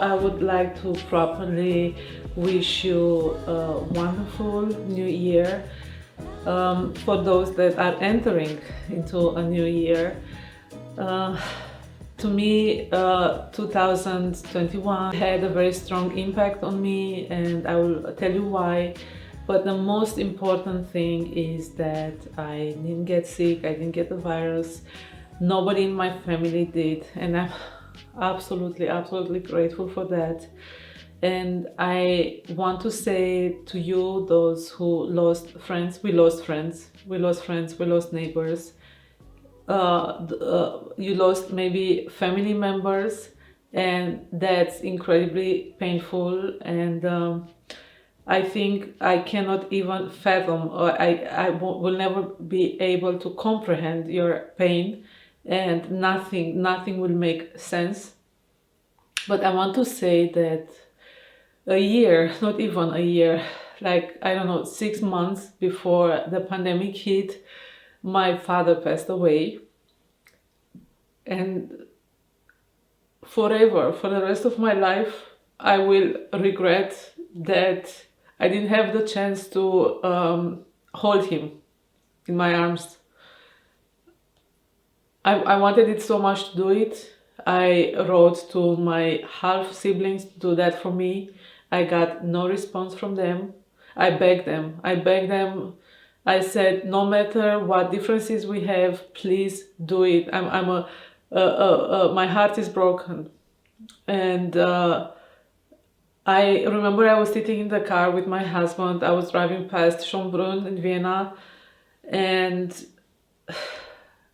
I would like to properly wish you a wonderful new year. For those that are entering into a new year, uh, to me, 2021 had a very strong impact on me, and I will tell you why. But the most important thing is that I didn't get sick, I didn't get the virus. Nobody in my family did, and I'm absolutely grateful for that. And I want to say to you, those who lost friends, we lost friends, we lost friends, we lost neighbors. You lost maybe family members, and that's incredibly painful. And I think I cannot even fathom, or will never be able to comprehend your pain, and nothing will make sense. But I want to say that a year, not even a year, like, I don't know, 6 months before the pandemic hit, my father passed away. And forever, for the rest of my life, I will regret that I didn't have the chance to hold him in my arms. I wanted it so much to do it. I wrote to my half siblings to do that for me. I got no response from them. I begged them. I said, no matter what differences we have, please do it. My heart is broken. And I remember I was sitting in the car with my husband. I was driving past Schönbrunn in Vienna, and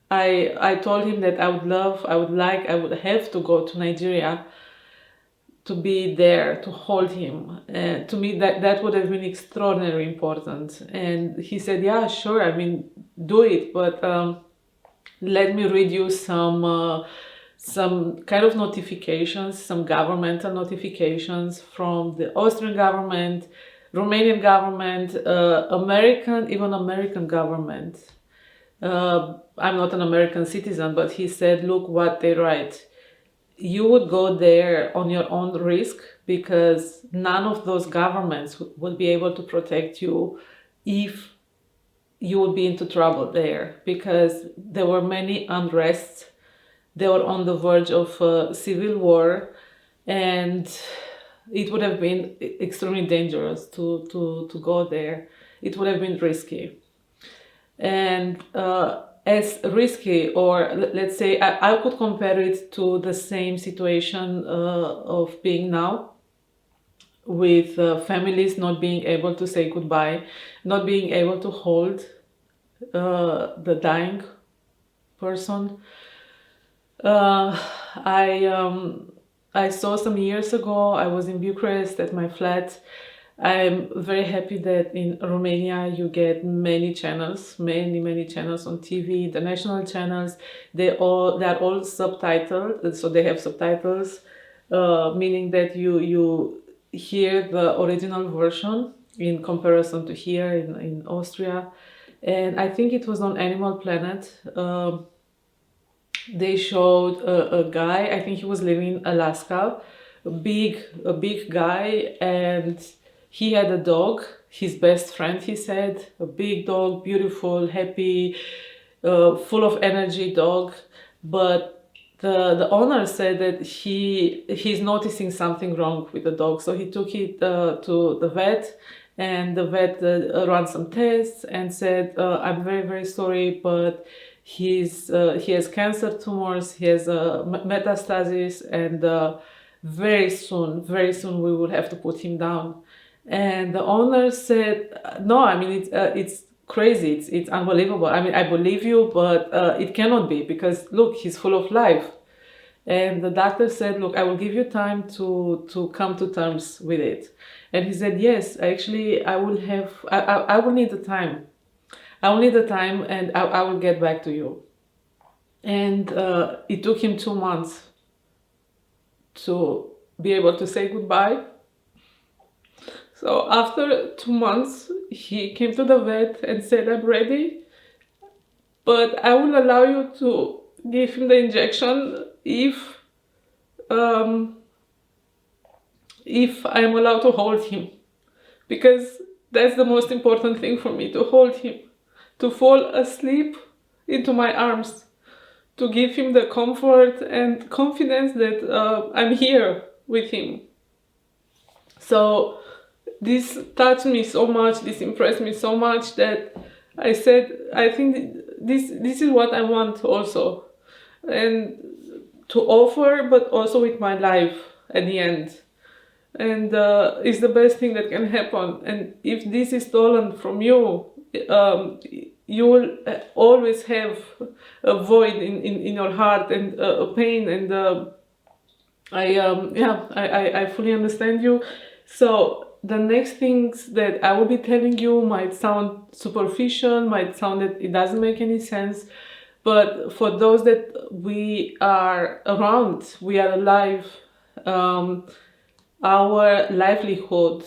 I told him that I would have to go to Nigeria to be there, to hold him. And to me, that would have been extraordinarily important. And he said, yeah, sure, I mean, do it, but let me read you some kind of notifications, some governmental notifications from the Austrian government, Romanian government, American government. I'm not an American citizen, but he said, look what they write. You would go there on your own risk, because none of those governments would be able to protect you if you would be into trouble there, because there were many unrests. They were on the verge of civil war, and it would have been extremely dangerous to go there. It would have been risky. And as risky, or let's say, I could compare it to the same situation of being now, with families not being able to say goodbye, not being able to hold the dying person. I saw some years ago, I was in Bucharest at my flat. I'm very happy that in Romania you get many channels, many channels on TV, international channels. They are all subtitled, so they have subtitles, meaning that you hear the original version in comparison to here in Austria. And I think it was on Animal Planet. They showed a guy, I think he was living in Alaska, a big guy, and he had a dog, his best friend, he said, a big dog, beautiful, happy, full of energy dog. But the owner said that he's noticing something wrong with the dog, so he took it to the vet, and the vet ran some tests and said, I'm very sorry, but he has cancer tumors, he has metastasis, and very soon we will have to put him down. And the owner said, no, I mean, it's crazy, it's unbelievable. I mean, I believe you, but it cannot be, because look, he's full of life. And the doctor said, look, I will give you time to come to terms with it. And he said, yes, actually, I will need the time. I will need the time, and I will get back to you. And it took him 2 months to be able to say goodbye. So after 2 months, he came to the vet and said, I'm ready, but I will allow you to give him the injection if if I'm allowed to hold him, because that's the most important thing for me, to hold him, to fall asleep into my arms, to give him the comfort and confidence that I'm here with him. So this touched me so much, this impressed me so much that I said, I think this is what I want also, and to offer, but also with my life at the end. And it's the best thing that can happen. And if this is stolen from you, you will always have a void in your heart and a pain. And I fully understand you. So the next things that I will be telling you might sound superficial, might sound that it doesn't make any sense. But for those that we are around, we are alive, our livelihood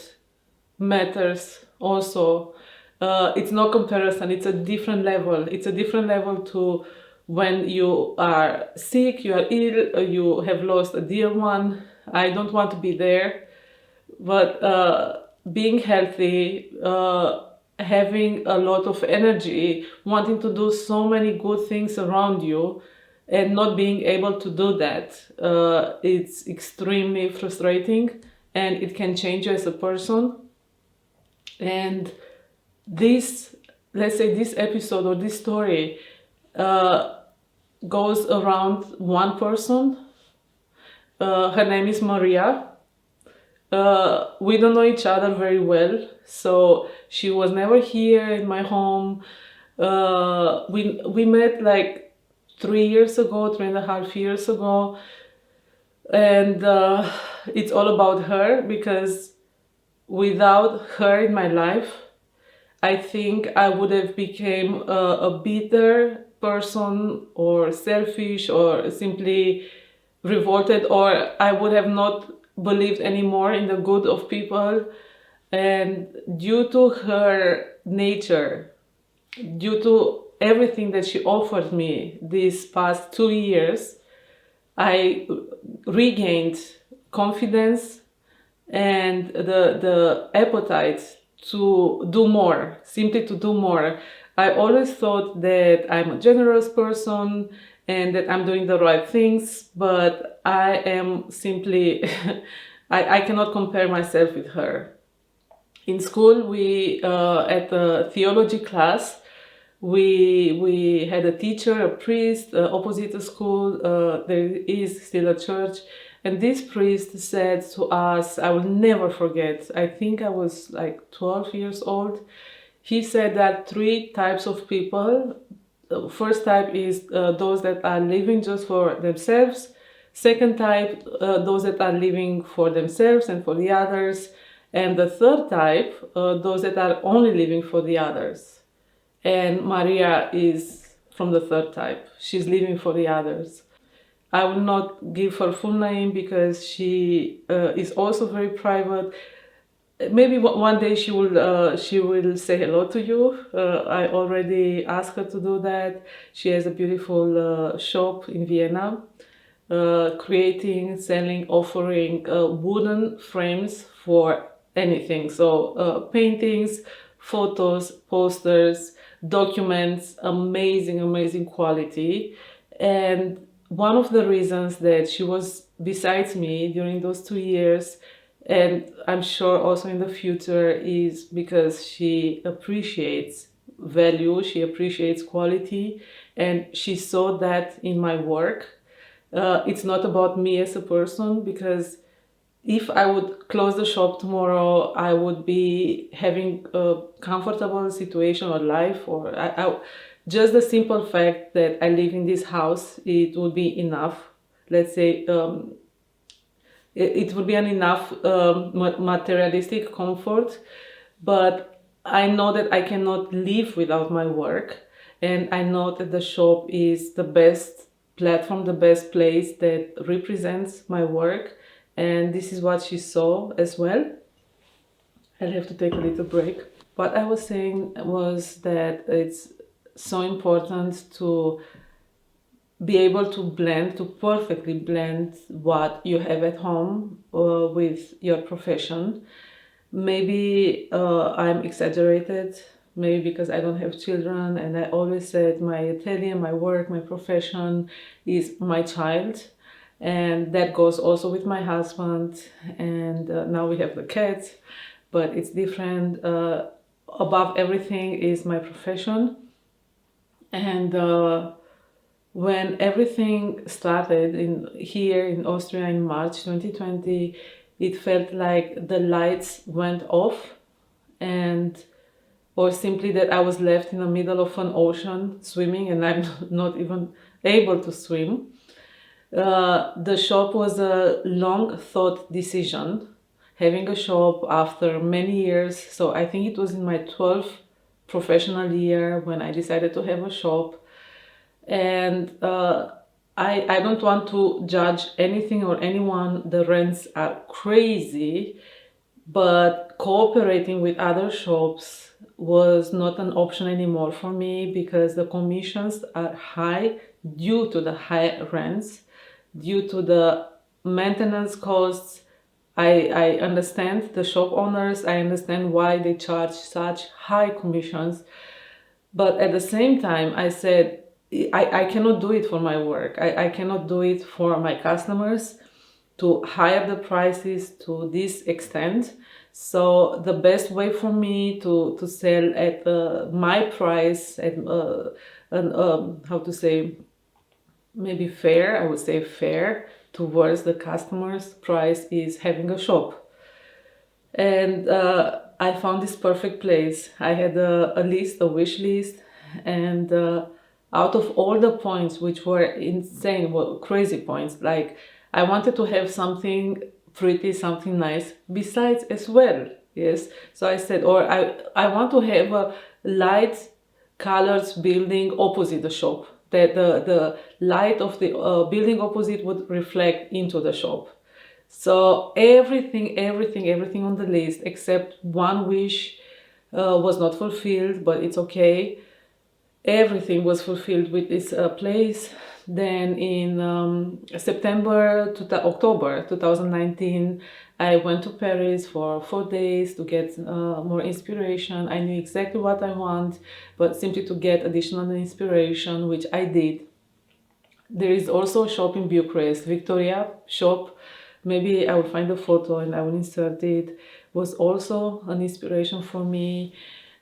matters also. It's no comparison, it's a different level. It's a different level to when you are sick, you are ill, you have lost a dear one. I don't want to be there, but being healthy, having a lot of energy, wanting to do so many good things around you, and not being able to do that, it's extremely frustrating, and it can change you as a person. And this, let's say, this episode or this story goes around one person. Her name is Maria. We don't know each other very well, so she was never here in my home. We met like 3 years ago, 3.5 years ago, and it's all about her, because without her in my life, I think I would have become a bitter person, or selfish, or simply revolted, or I would have not believed anymore in the good of people. And due to her nature, due to everything that she offered me these past 2 years, I regained confidence and the appetite to do more, simply to do more. I always thought that I'm a generous person and that I'm doing the right things, but I am simply, I cannot compare myself with her. In school, we at the theology class, we had a teacher, a priest, opposite the school. There is still a church, and this priest said to us, I will never forget, I think I was like 12 years old. He said that 3 types of people. The first type is those that are living just for themselves. Second type, those that are living for themselves and for the others. And the third type, those that are only living for the others. And Maria is from the third type. She's living for the others. I will not give her full name because she is also very private. Maybe one day she will say hello to you. I already asked her to do that. She has a beautiful shop in Vienna, creating, selling, offering wooden frames for anything. So paintings, photos, posters, documents, amazing quality. And one of the reasons that she was besides me during those 2 years, and I'm sure also in the future, is because she appreciates value, she appreciates quality, and she saw that in my work. It's not about me as a person, because if I would close the shop tomorrow, I would be having a comfortable situation or life, or just the simple fact that I live in this house, it would be enough. Let's say it would be an enough materialistic comfort, but I know that I cannot live without my work, and I know that the shop is the best platform, the best place that represents my work. And this is what she saw as well. I'll have to take a little break. What I was saying was that it's so important to be able to blend, to perfectly blend what you have at home with your profession. Maybe I'm exaggerated, maybe because I don't have children, and I always said my atelier, my work, my profession is my child. And that goes also with my husband. And now we have the cats, but it's different. Above everything is my profession. And when everything started here in Austria in March 2020, it felt like the lights went off, and or simply that I was left in the middle of an ocean swimming, and I'm not even able to swim. The shop was a long thought decision, having a shop after many years. So I think it was in my 12th professional year when I decided to have a shop. And I don't want to judge anything or anyone. The rents are crazy, but cooperating with other shops was not an option anymore for me because the commissions are high due to the high rents, due to the maintenance costs. I understand the shop owners, I understand why they charge such high commissions, but at the same time, I said, I cannot do it for my work. I cannot do it for my customers to higher the prices to this extent. So the best way for me to sell at my price, at how to say, maybe fair, I would say fair towards the customer's price, is having a shop. And I found this perfect place. I had a list, a wish list, and out of all the points, which were insane, well, crazy points, like I wanted to have something pretty, something nice besides as well. Yes, so I said, or I want to have a light colors building opposite the shop, that the light of the building opposite would reflect into the shop. So everything on the list except one wish was not fulfilled, but it's okay. Everything was fulfilled with this place. Then in September to October 2019, I went to Paris for 4 days to get more inspiration. I knew exactly what I want, but simply to get additional inspiration, which I did. There is also a shop in Bucharest, Victoria shop. Maybe I will find a photo and I will insert it. Was also an inspiration for me.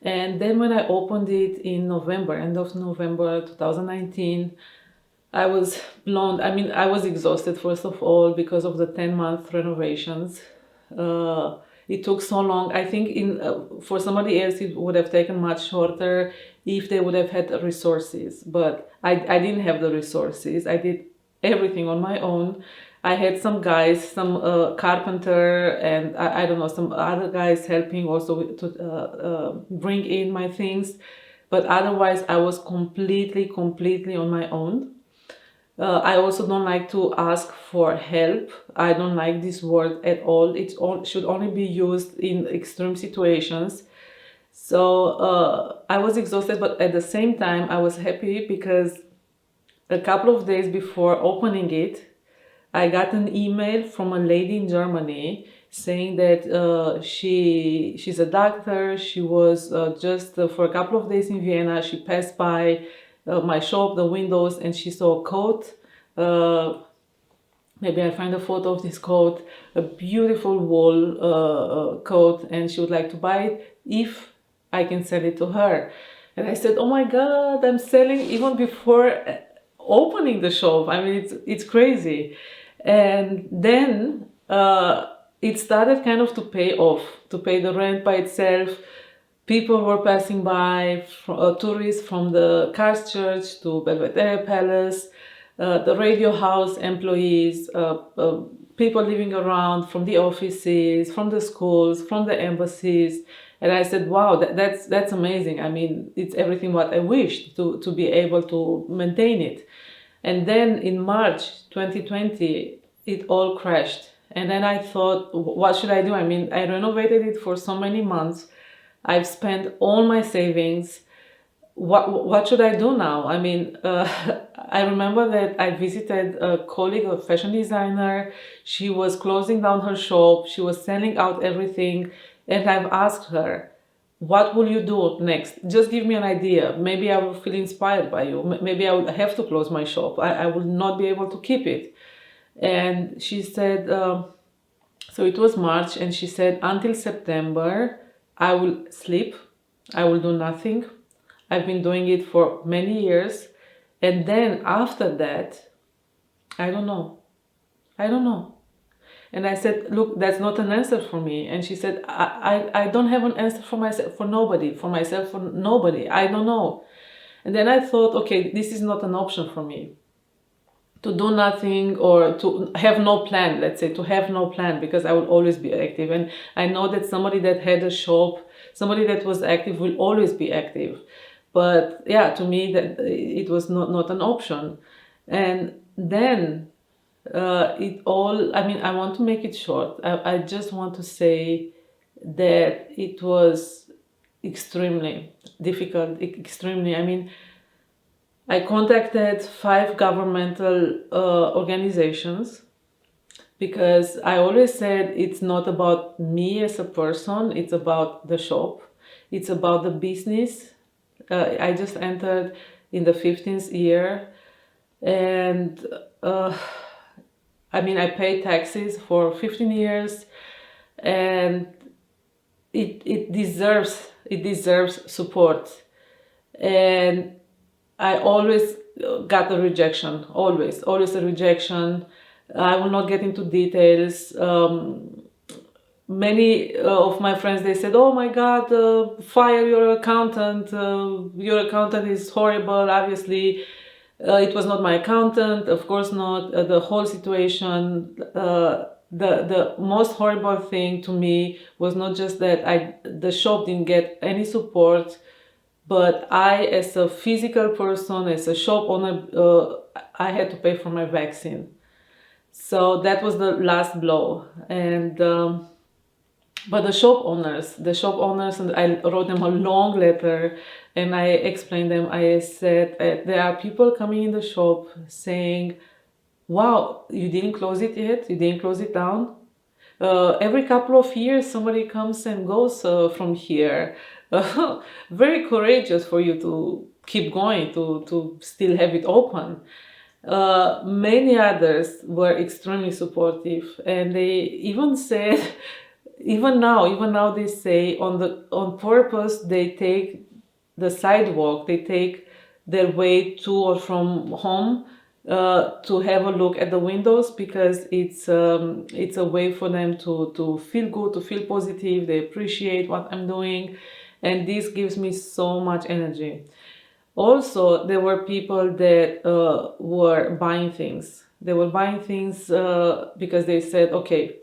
And then when I opened it in November, end of November 2019, I was blown. I mean, I was exhausted, first of all, because of the 10-month renovations. It took so long. I think for somebody else, it would have taken much shorter if they would have had the resources. But I didn't have the resources. I did everything on my own. I had some guys, some carpenter, and I don't know, some other guys helping also to bring in my things. But otherwise, I was completely on my own. I also don't like to ask for help. I don't like this word at all. Should only be used in extreme situations. So I was exhausted, but at the same time, I was happy because a couple of days before opening it, I got an email from a lady in Germany saying that she's a doctor. She was just for a couple of days in Vienna. She passed by my shop, the windows, and she saw a coat. Maybe I'll find a photo of this coat, a beautiful wool coat, and she would like to buy it if I can sell it to her. And I said, oh my God, I'm selling even before opening the shop. I mean, it's crazy. And then it started kind of to pay off, to pay the rent by itself. People were passing by, tourists from the Christchurch to Belvedere Palace, the radio house employees, people living around from the offices, from the schools, from the embassies. And I said, wow, that's amazing. I mean, it's everything what I wished to be able to maintain it. And then in March 2020, it all crashed. And then I thought, what should I do? I mean, I renovated it for so many months. I've spent all my savings. what should I do now? I mean, I remember that I visited a colleague, a fashion designer. She was closing down her shop. She was selling out everything. And I've asked her, what will you do next? Just give me an idea. Maybe I will feel inspired by you. Maybe I will have to close my shop. I will not be able to keep it. And she said, so it was March, and she said, until September, I will sleep. I will do nothing. I've been doing it for many years. And then after that, I don't know. I don't know. And I said, look, that's not an answer for me. And she said, I don't have an answer for myself, for nobody, for myself, for nobody. I don't know. And then I thought, okay, this is not an option for me. To do nothing or to have no plan, let's say, to have no plan, because I will always be active. And I know that somebody that had a shop, somebody that was active will always be active. But yeah, to me, that it was not an option. And then it all, I mean, I want to make it short. I just want to say that it was extremely difficult, extremely, I mean, I contacted 5 governmental organizations, because I always said it's not about me as a person, it's about the shop, it's about the business. I just entered in the 15th year, and I mean, I paid taxes for 15 years, and it deserves support. And I always got a rejection, always a rejection. I will not get into details. Many of my friends, they said, oh my God, fire your accountant. Your accountant is horrible. Obviously, it was not my accountant, of course not. The whole situation, the most horrible thing to me was not just that the shop didn't get any support, but I, as a physical person, as a shop owner, I had to pay for my vaccine. So that was the last blow. And but the shop owners, and I wrote them a long letter, and I explained them. I said, there are people coming in the shop saying, wow, you didn't close it yet? You didn't close it down? Every couple of years, somebody comes and goes from here. Very courageous for you to keep going, to still have it open. Many others were extremely supportive, and they even said, even now they say on purpose they take the sidewalk, they take their way to or from home to have a look at the windows, because it's a way for them to feel good, to feel positive. They appreciate what I'm doing, and this gives me so much energy. Also, there were people that were buying things. They were buying things because they said, okay,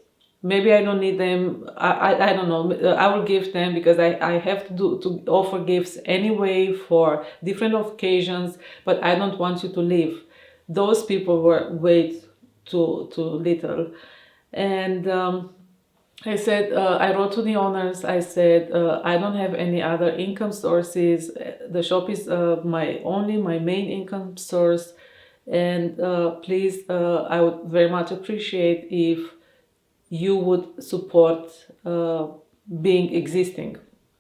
maybe I don't need them. I don't know. I will give them because I have to offer gifts anyway for different occasions, but I don't want you to leave. Those people were way too little. And I said, I wrote to the owners, I said, I don't have any other income sources. The shop is my main income source. And please, I would very much appreciate if you would support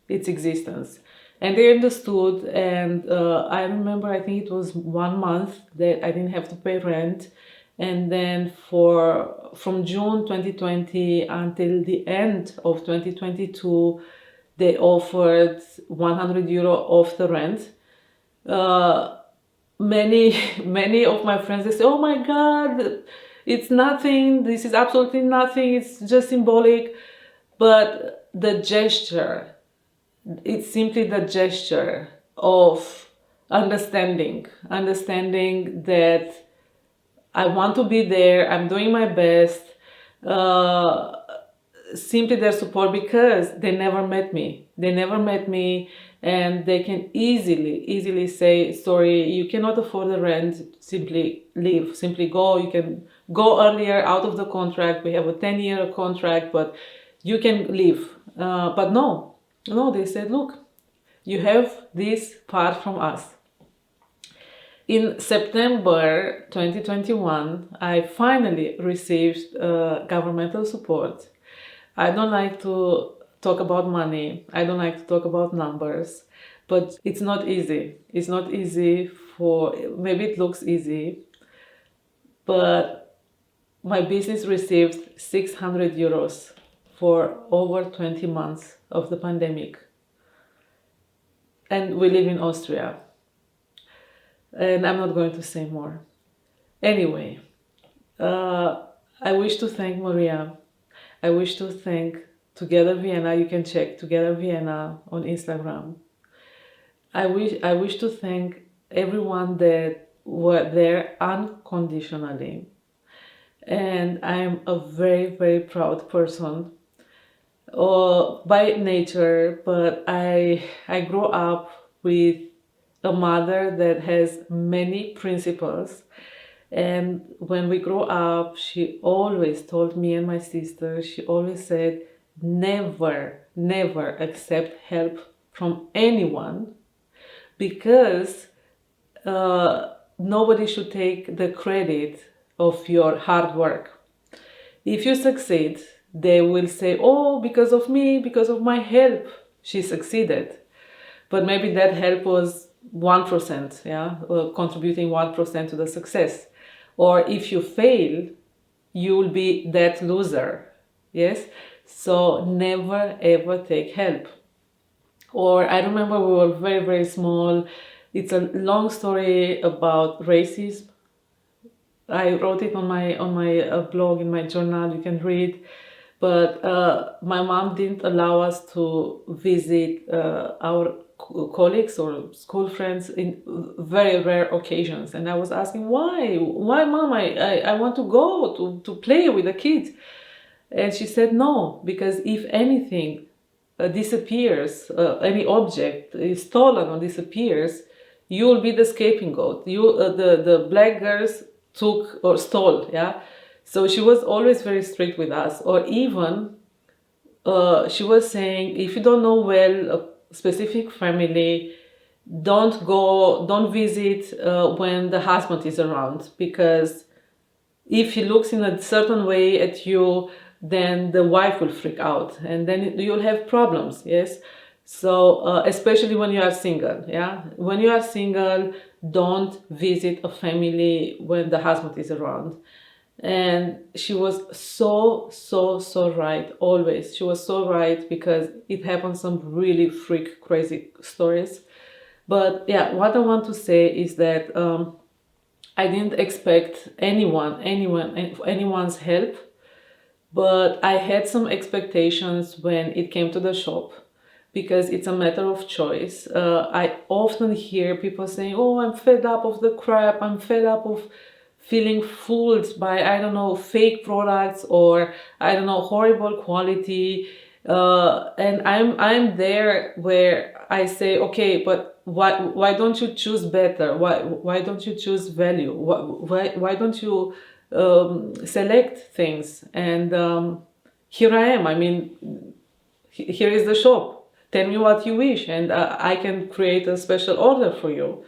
its existence. And they understood. And I remember, I think it was 1 month that I didn't have to pay rent. And then from June 2020 until the end of 2022, they offered €100 off the rent. Many of my friends, they say, oh my God, it's nothing, this is absolutely nothing, it's just symbolic. But the gesture, it's simply the gesture of understanding that I want to be there, I'm doing my best. Simply their support, because they never met me. And they can easily say, sorry, you cannot afford the rent, simply leave, simply go. You can go earlier out of the contract. We have a 10-year contract, but you can leave. But no, they said, look, You have this part from us. In September 2021, I finally received governmental support. I don't like to talk about money. I don't like to talk about numbers, but it's not easy. It's not easy maybe it looks easy, but my business received 600 euros for over 20 months of the pandemic. And we live in Austria. And I'm not going to say more. Anyway, I wish to thank Maria. I wish to thank Together Vienna. You can check Together Vienna on Instagram. I wish to thank everyone that were there unconditionally. And I'm a very, very proud person by nature, but I grew up with a mother that has many principles. And when we grew up, she always told me and my sister, she always said, never, never accept help from anyone, because nobody should take the credit of your hard work. If you succeed, they will say, oh, because of me, because of my help, she succeeded. But maybe that help was 1%, yeah, contributing 1% to the success. Or if you fail, you will be that loser, yes? So never ever take help. Or I remember we were very, very small. It's a long story about racism. I wrote it on my blog, in my journal, you can read. But my mom didn't allow us to visit our colleagues or school friends in very rare occasions. And I was asking, why mom, I want to go to play with the kids. And she said, no, because if anything disappears, any object is stolen or disappears, you will be the scapegoat. The black girls took or stole, yeah. So she was always very strict with us. Or even she was saying, if you don't know well a specific family, don't visit when the husband is around, because if he looks in a certain way at you, then the wife will freak out and then you'll have problems, yes? So especially when you are single, yeah? When you are single, don't visit a family when the husband is around. And she was so right, always. She was so right, because it happened some really freak crazy stories. But yeah, what I want to say is that I didn't expect anyone's help, but I had some expectations when it came to the shop, because it's a matter of choice. I often hear people saying, oh, I'm fed up of the crap, I'm fed up of feeling fooled by, I don't know, fake products, or I don't know, horrible quality. And I'm there where I say, okay, but why don't you choose better? Why don't you choose value? Why don't you select things? And here I am. I mean, here is the shop. Tell me what you wish, and I can create a special order for you.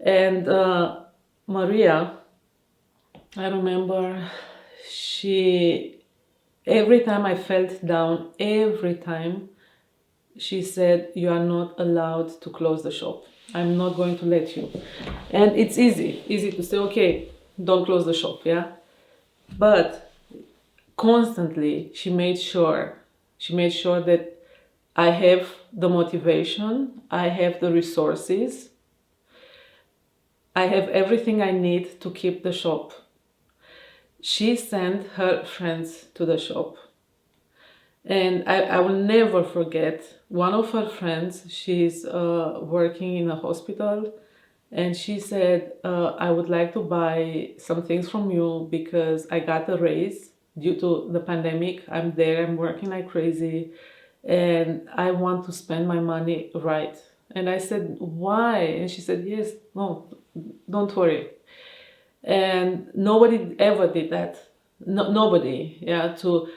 And Maria, I remember every time I felt down, every time she said, you are not allowed to close the shop. I'm not going to let you. And it's easy to say, okay, don't close the shop, yeah? But constantly she made sure that I have the motivation, I have the resources, I have everything I need to keep the shop. She sent her friends to the shop. And I will never forget, one of her friends, she's working in a hospital, and she said, I would like to buy some things from you because I got a raise due to the pandemic. I'm there, I'm working like crazy, and I want to spend my money right. And I said, why? And she said, yes, no, don't worry. And nobody ever did that. No, nobody, yeah, to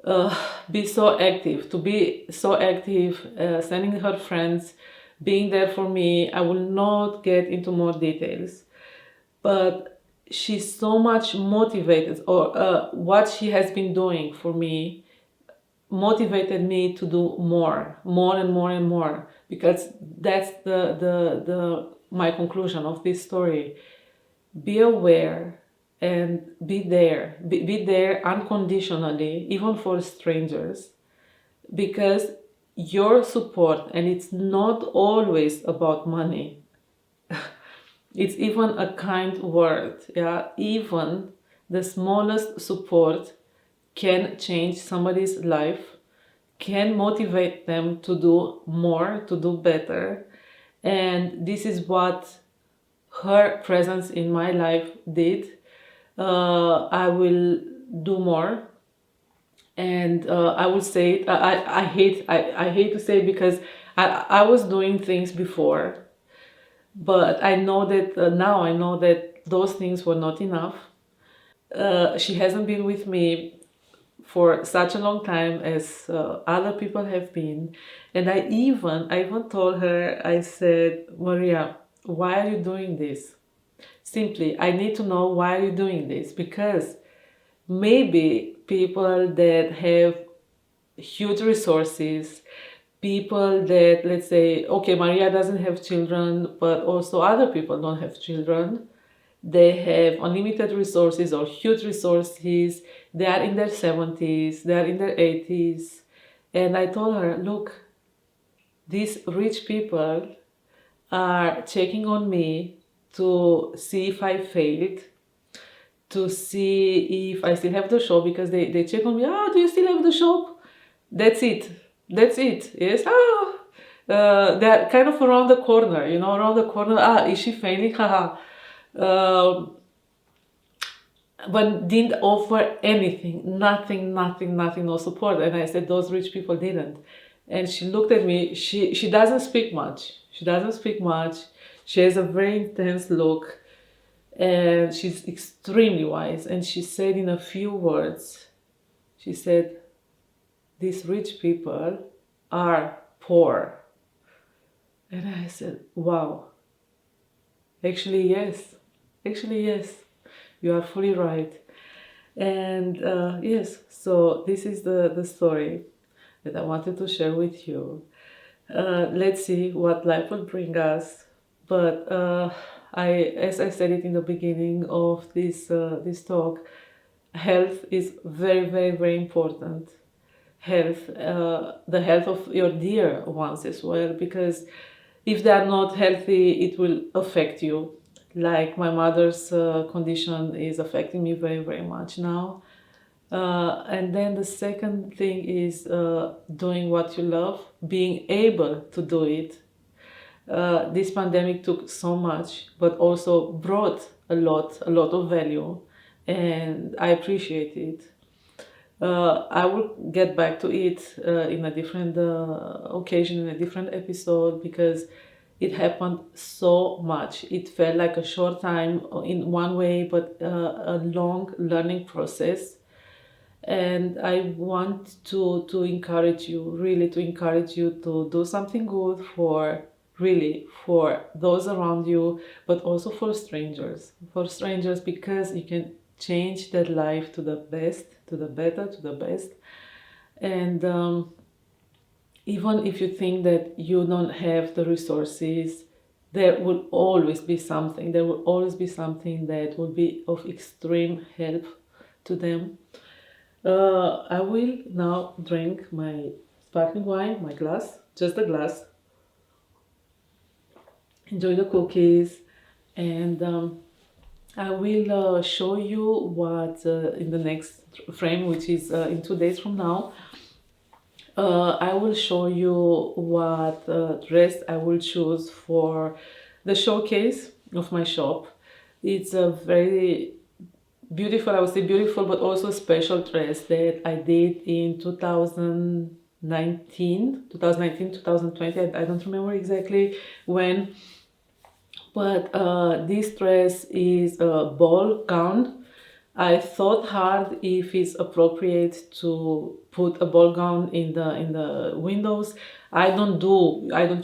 uh, be so active, to be so active, sending her friends, being there for me. I will not get into more details, but she's so much motivated, or what she has been doing for me motivated me to do more and more and more, because that's the my conclusion of this story. Be aware and be there unconditionally, even for strangers, because your support, and it's not always about money, it's even a kind word, yeah, even the smallest support can change somebody's life, can motivate them to do more, to do better. And this is what her presence in my life did. I will do more, and I will say it. I hate to say it, because I was doing things before, but I know that now I know that those things were not enough. She hasn't been with me for such a long time as other people have been. And I even told her, I said, Maria, why are you doing this? Simply, I need to know why are you doing this, because maybe people that have huge resources, people that, let's say, okay, Maria doesn't have children, but also other people don't have children, they have unlimited resources or huge resources, they are in their 70s, they are in their 80s. And I told her, look, these rich people are checking on me to see if I failed, to see if I still have the shop, because they check on me. Do you still have the shop? That's it. That's it. Yes. They're kind of around the corner, around the corner. Is she failing? Haha. But didn't offer anything, nothing, no support. And I said, those rich people didn't. And she looked at me. She doesn't speak much. She doesn't speak much. She has a very intense look, and she's extremely wise. And she said in a few words, she said, these rich people are poor. And I said, wow, actually, yes. Actually, yes. You are fully right. And yes, so this is the story that I wanted to share with you. Let's see what life will bring us. But as I said it in the beginning of this talk, health is very, very, very important. Health, the health of your dear ones as well, because if they are not healthy, it will affect you. Like my mother's condition is affecting me very, very much now. And then the second thing is doing what you love, being able to do it. This pandemic took so much, but also brought a lot of value, and I appreciate it. I will get back to it in a different occasion, in a different episode, because it happened so much. It felt like a short time in one way, but a long learning process. And I want to encourage you, really to encourage you to do something good for, really, for those around you, but also for strangers, because you can change that life to the best, to the better, to the best. And even if you think that you don't have the resources, there will always be something. There will always be something that will be of extreme help to them. I will now drink my sparkling wine, my glass, just a glass. Enjoy the cookies, and I will show you what in the next frame, which is in 2 days from now. I will show you what dress I will choose for the showcase of my shop. It's a very beautiful, I would say beautiful, but also special dress that I did in 2019, 2020. I don't remember exactly when, but this dress is a ball gown. I thought hard if it's appropriate to put a ball gown in the windows. I don't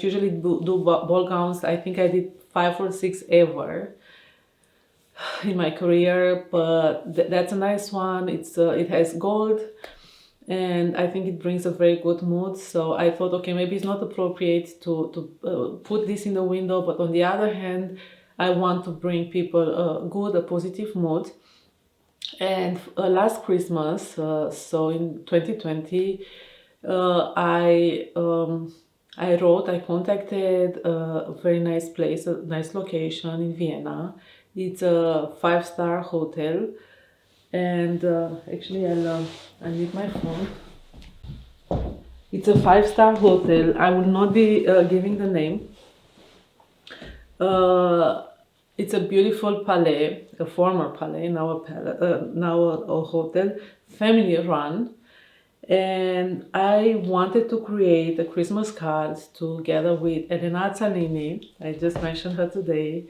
usually do ball gowns. I think I did 5 or 6 ever in my career, but that's a nice one. It has gold, and I think it brings a very good mood. So I thought, okay, maybe it's not appropriate to put this in the window, but on the other hand, I want to bring people a positive mood. And last Christmas, so in 2020, I contacted a very nice place, a nice location in Vienna. It's a 5-star hotel, and actually, I need my phone. It's a 5-star hotel. I will not be giving the name. It's a beautiful palais, a former palais, now a hotel, family run. And I wanted to create a Christmas card together with Elena Zalini. I just mentioned her today,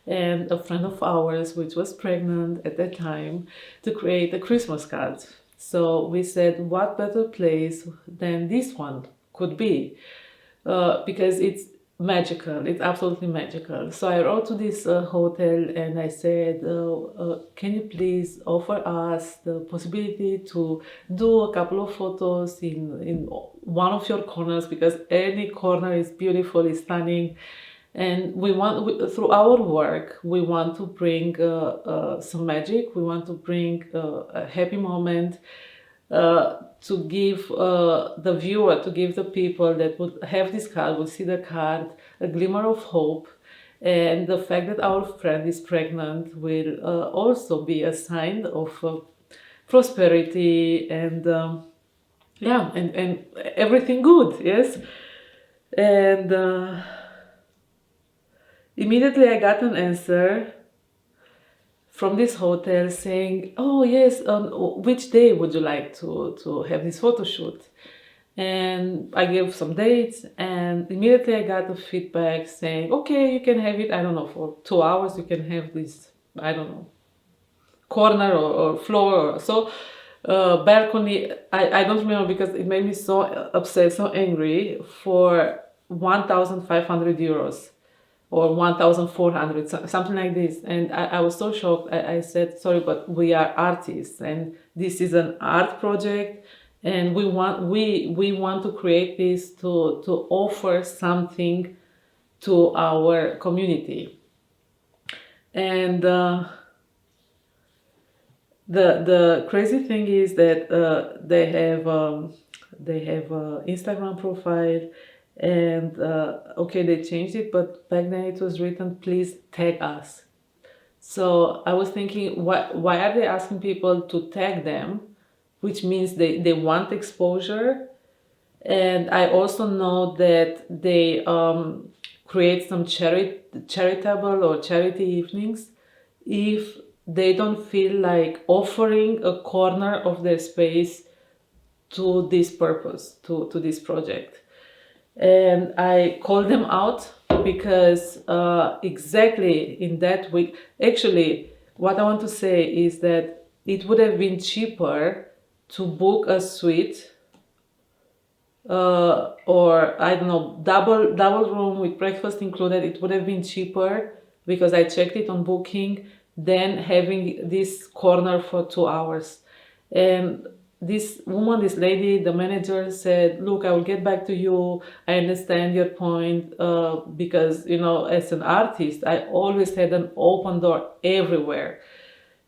and a friend of ours, which was pregnant at that time, to create a Christmas card. So we said, what better place than this one could be? Because it's magical, it's absolutely magical. So I wrote to this hotel and I said, can you please offer us the possibility to do a couple of photos in one of your corners, because any corner is beautiful, is stunning. And through our work, we want to bring some magic. We want to bring a happy moment, to give the viewer, to give the people that would have this card, will see the card, a glimmer of hope. And the fact that our friend is pregnant will also be a sign of prosperity and and everything good, yes. And immediately I got an answer from this hotel saying, oh yes, which day would you like to have this photo shoot? And I gave some dates, and immediately I got a feedback saying, okay, you can have it, I don't know, for 2 hours you can have this, I don't know, corner or floor or so, balcony. I don't remember because it made me so upset, so angry, for 1,500 euros or 1,400, something like this. And I was so shocked. I said, sorry, but we are artists and this is an art project, and we want to create this to offer something to our community. And the crazy thing is that they have a Instagram profile, and okay, they changed it, but back then it was written, please tag us. So I was thinking, why are they asking people to tag them, which means they want exposure. And I also know that they create some charitable or charity evenings if they don't feel like offering a corner of their space to this purpose, to this project. And I called them out because exactly in that week, actually, what I want to say is that it would have been cheaper to book a suite or I don't know, double room with breakfast included. It would have been cheaper because I checked it on Booking than having this corner for 2 hours. And this woman, this lady, the manager said, look, I will get back to you. I understand your point, because, you know, as an artist, I always had an open door everywhere.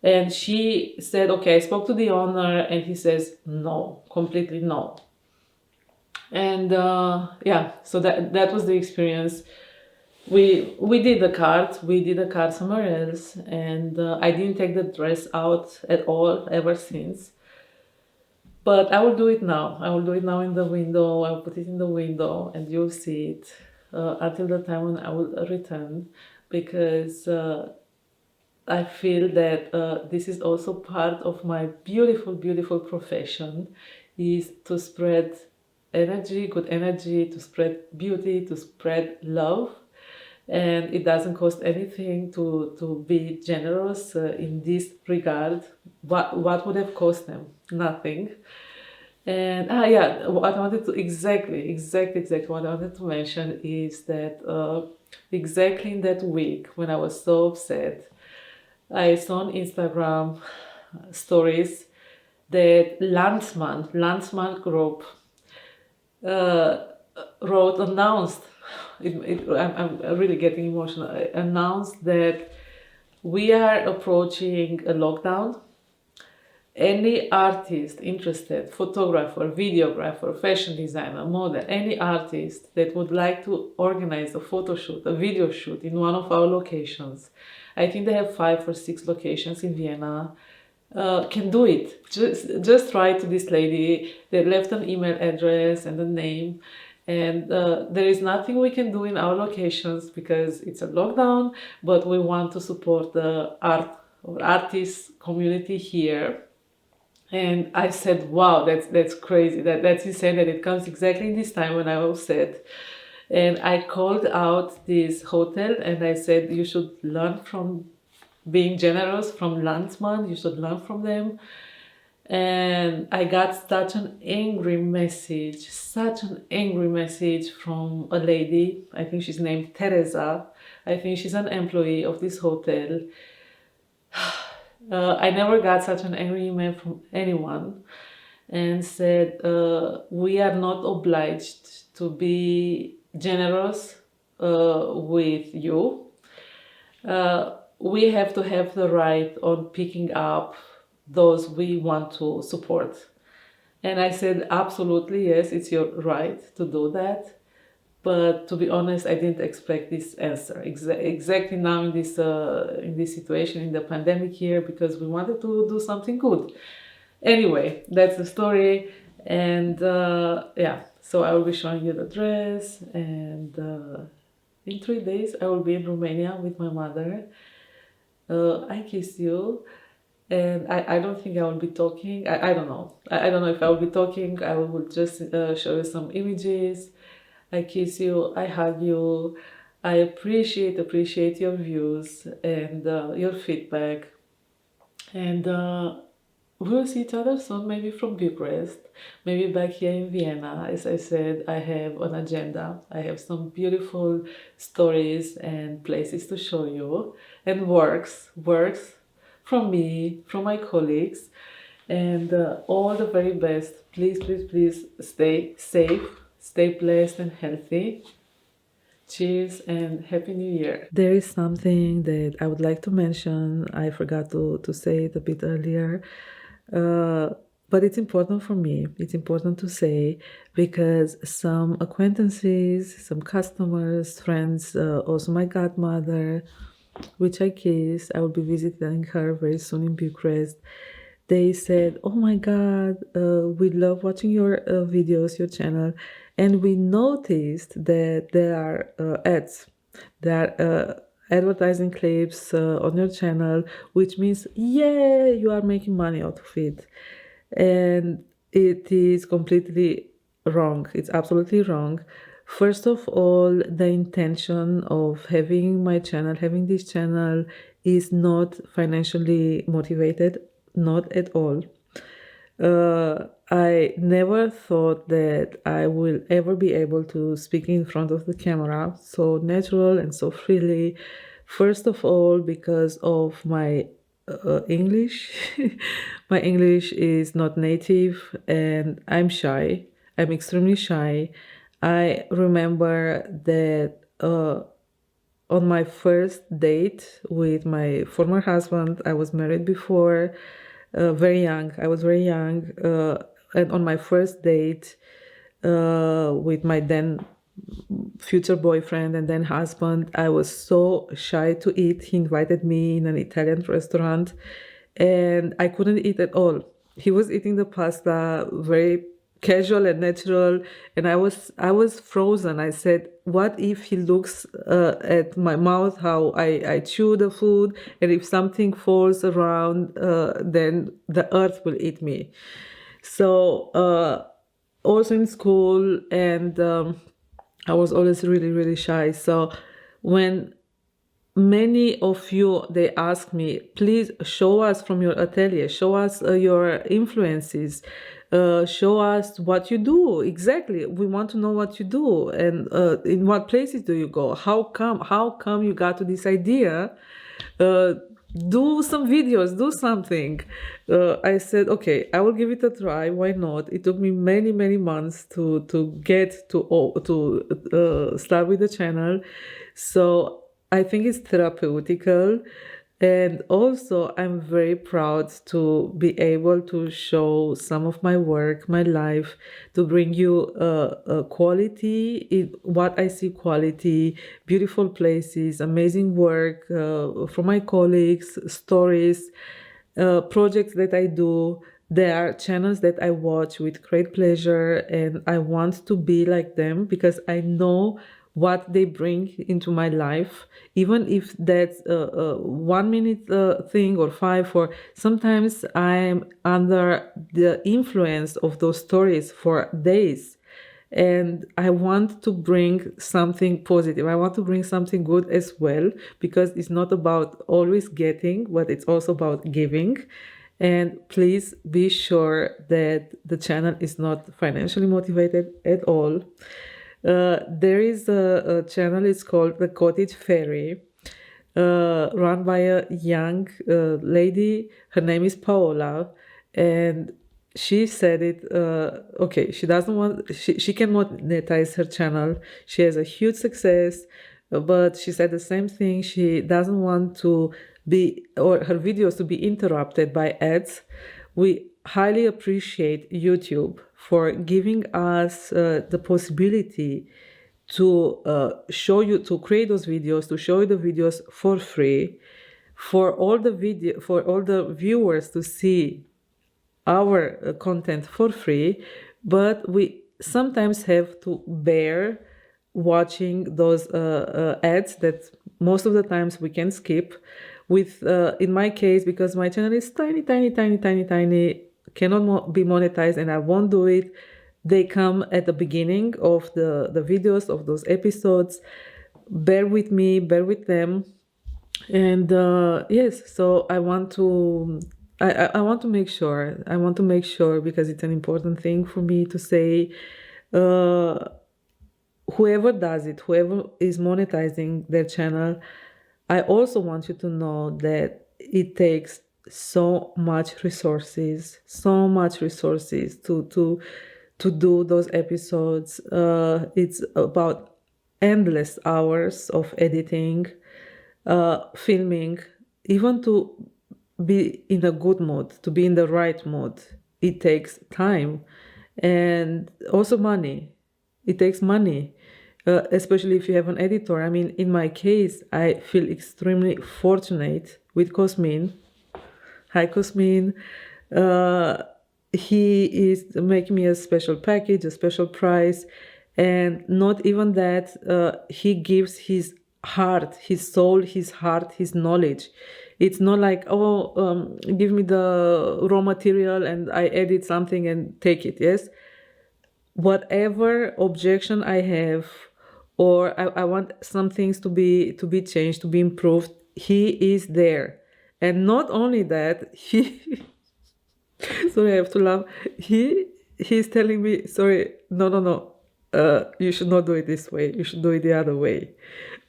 And she said, okay, I spoke to the owner, and he says, no, completely no. And yeah, so that was the experience. We did the card somewhere else, and I didn't take the dress out at all ever since. But I will do it now. I will do it now in the window. I'll put it in the window and you'll see it until the time when I will return, because I feel that this is also part of my beautiful, beautiful profession, is to spread energy, good energy, to spread beauty, to spread love. and it doesn't cost anything to be generous in this regard. What would have cost them? Nothing. And yeah, what I wanted to exactly what I wanted to mention is that exactly in that week when I was so upset, I saw on Instagram stories that Landsman group uh, announced, I'm really getting emotional, announced that we are approaching a lockdown. Any artist interested, photographer, videographer, fashion designer, model, any artist that would like to organize a photo shoot, a video shoot in one of our locations, I think they have 5 or 6 locations in Vienna, can do it. Just write to this lady. They left an email address and a name. And there is nothing we can do in our locations because it's a lockdown, but we want to support the art or artist community here. And I said, wow, that's crazy. That's insane that it comes exactly in this time when I was sad. And I called out this hotel and I said, you should learn from being generous, from Landsman. You should learn from them. And I got such an angry message from a lady. I think she's named Teresa. I think she's an employee of this hotel. I never got such an angry email from anyone, and said, we are not obliged to be generous with you. We have to have the right on picking up those we want to support. And I said, absolutely, yes, it's your right to do that. But to be honest, I didn't expect this answer exactly now in this situation, in the pandemic year, because we wanted to do something good. Anyway, that's the story. And yeah, so I will be showing you the dress. And in 3 days, I will be in Romania with my mother. I kiss you. And I don't think I will be talking. I don't know. I don't know if I will be talking. I will just show you some images. I kiss you. I hug you. I appreciate your views and your feedback. And we'll see each other soon, maybe from Bucharest, maybe back here in Vienna. As I said, I have an agenda. I have some beautiful stories and places to show you, and works from me, from my colleagues, and all the very best. Please stay safe, stay blessed and healthy. Cheers and Happy New Year. There is something that I would like to mention. I forgot to say it a bit earlier. But it's important for me. It's important to say because some acquaintances, some customers, friends, also my godmother, which I kiss, I will be visiting her very soon in Bucharest. They said, oh my God, we love watching your videos, your channel. And we noticed that there are ads. There are advertising clips on your channel, which means, yeah, you are making money out of it. And it is completely wrong. It's absolutely wrong. First of all, the intention of having my channel, having this channel, is not financially motivated, not at all. I never thought that I will ever be able to speak in front of the camera so natural and so freely. First of all, because of my English. My English is not native and I'm shy. I'm extremely shy. I remember that on my first date with my former husband, I was married before, very young. I was very young. And on my first date with my then future boyfriend and then husband, I was so shy to eat. He invited me in an Italian restaurant and I couldn't eat at all. He was eating the pasta very casual and natural, and I was frozen. I said, what if he looks at my mouth, how I chew the food, and if something falls around, then the earth will eat me. So also in school, and I was always really shy. So when many of you, they ask me, please show us from your atelier, show us your influences, show us what you do exactly. We want to know what you do, and in what places do you go, how come you got to this idea. Do some videos, do something. I said, okay, I will give it a try, why not. It took me many months to get to start with the channel. So I think it's therapeutical, and also I'm very proud to be able to show some of my work, my life, to bring you quality, what I see quality, beautiful places, amazing work from my colleagues, stories, projects that I do. There are channels that I watch with great pleasure, and I want to be like them because I know what they bring into my life, even if that's a 1 minute thing or five. Or sometimes I'm under the influence of those stories for days, and I want to bring something positive. I want to bring something good as well, because it's not about always getting, but it's also about giving. And please be sure that the channel is not financially motivated at all. There is a channel, it's called The Cottage Fairy, run by a young lady. Her name is Paola, and she said it, okay, she can monetize her channel. She has a huge success, but she said the same thing. She doesn't want to be, or her videos to be interrupted by ads. We highly appreciate YouTube for giving us the possibility to to create those videos, to show you the videos for free, for all the viewers to see our content for free. But we sometimes have to bear watching those ads that most of the times we can skip. With in my case, because my channel is tiny, cannot be monetized, and I won't do it. They come at the beginning of the videos of those episodes. Bear with me, bear with them. And yes, so I want to make sure, because it's an important thing for me to say, whoever does it, whoever is monetizing their channel, I also want you to know that it takes so much resources to do those episodes. It's about endless hours of editing, filming, even to be in a good mood, to be in the right mood. It takes time, and also money. It takes money, especially if you have an editor. I mean, in my case, I feel extremely fortunate with Cosmin. Hi, Cosmin. He is making me a special package, a special price, and not even that, he gives his heart, his soul, his heart, his knowledge. It's not like, oh, give me the raw material and I edit something and take it. Yes, whatever objection I have, or I want some things to be changed, to be improved, he is there. And not only that, he sorry, I have to laugh. He's telling me, sorry, no, you should not do it this way. You should do it the other way.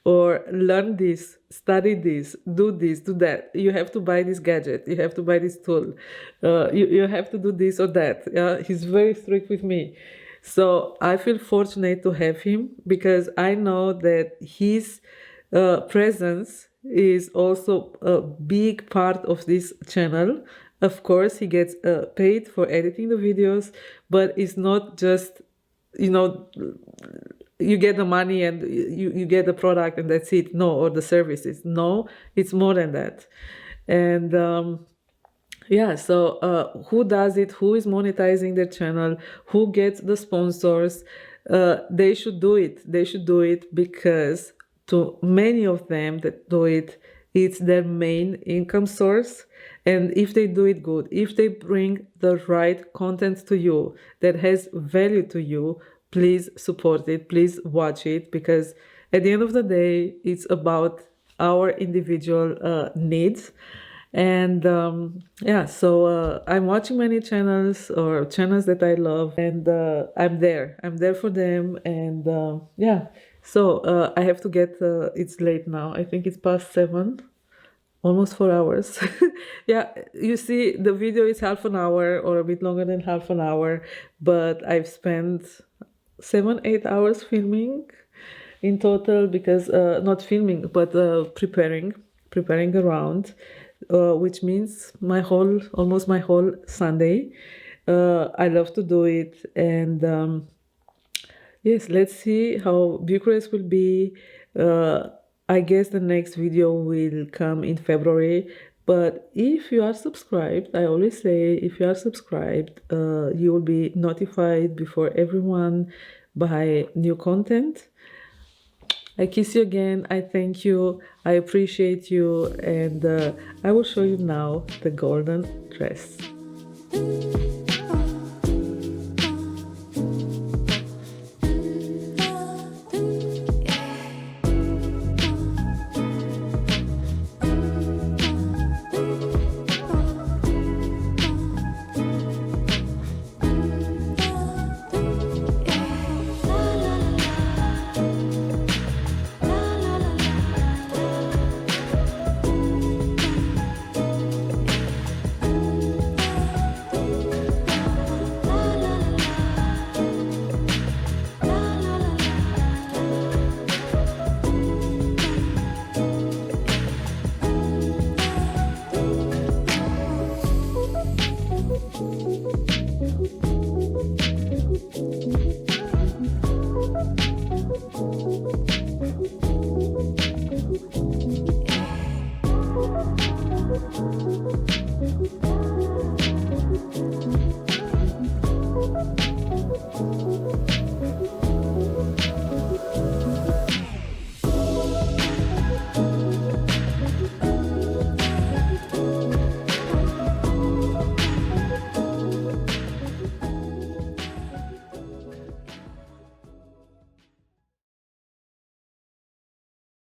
Or learn this, study this, do that. You have to buy this gadget. You have to buy this tool. You have to do this or that. He's very strict with me. So I feel fortunate to have him, because I know that his presence is also a big part of this channel. Of course, he gets paid for editing the videos, but it's not just, you get the money and you get the product and that's it. No, or the services. No, it's more than that. And yeah, so who does it? Who is monetizing their channel? Who gets the sponsors? They should do it. They should do it, because to many of them that do it, it's their main income source. And if they do it good, if they bring the right content to you that has value to you, please support it, please watch it, because at the end of the day, it's about our individual needs. And yeah, so I'm watching many channels or channels that I love, and I'm there for them. And yeah, so I have to get, it's late now. I think it's past 7, almost 4 hours. Yeah, you see, the video is half an hour or a bit longer than half an hour, but I've spent 7, 8 hours filming in total, because not filming, but preparing around, which means almost my whole Sunday. I love to do it, and yes, let's see how Bucharest will be. I guess the next video will come in February. But if you are subscribed, I always say, if you are subscribed, you will be notified before everyone by new content. I kiss you again. I thank you. I appreciate you. And I will show you now the golden dress.